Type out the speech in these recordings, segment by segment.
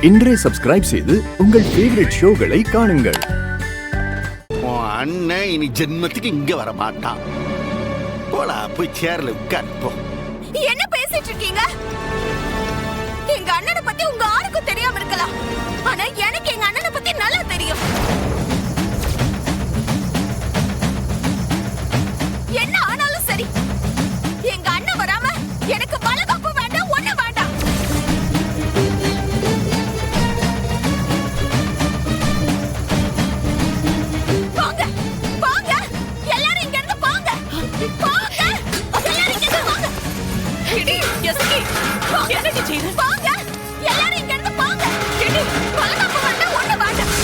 இன்றே சப்ஸ்கிரைப் செய்து உங்கள் ஃபேவரட் ஷோகளை காணுங்கள். அண்ணன் இனி ஜென்மத்துக்கு இங்க வர மாட்டான். போடா, போய் சேர்ல உட்கார் போ. என்ன பேசிட்டு இருக்கீங்க? எங்க அண்ணனை பத்தி உங்க ஆளுக்கும் தெரியாம இருக்கலாம், ஆனா எனக்கு எங்க அண்ணனை பத்தி நல்லா தெரியும். என்ன ஆனாலும் சரி, எங்க அண்ணன் வராம எனக்கு வளகாப்பு வேண்டாம், ஒண்ணு வேண்டாம். போங்க போங்க, எல்லாரும் இங்க இருந்து போங்க போங்க, எல்லாரும் இங்க இருந்து போங்க. கிடி எஸ்கி, என்னடி செய்ற? போங்க, எல்லாரும் இங்க இருந்து போங்க. கிடி, வளகாப்பு வேண்டாம், ஒண்ணு வேண்டாம்.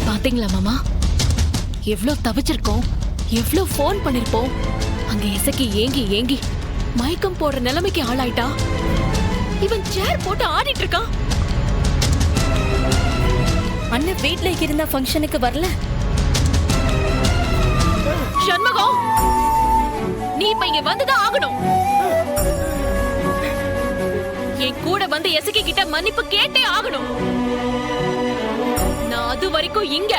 பாத்தீங்களா மாமா, எவ்ளோ தவிச்சிருக்கோம், எவ்ளோ போன் பண்ணிருப்போம். அங்க இசக்கி ஏங்கி ஏங்கி மயக்கம் போடுற நிலைமைக்கு ஆளாயிட்டா. இவன் சேர் போட்டு ஆடிட்டு இருக்கான். அண்ணன் வீட்ல இருந்த ஃபங்க்ஷனுக்கு வரல. சண்முகம், நீ இப்ப இங்க வந்துதான் ஆகணும். என் கூட வந்து எசக்கி கிட்ட மன்னிப்பு கேட்டே ஆகணும். நான் அது வரைக்கும் இங்க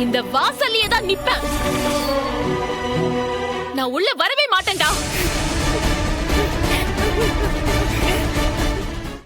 இந்த வாசல்லையே தான் நிப்பேன். நான் உள்ள வரவே மாட்டேன்டா.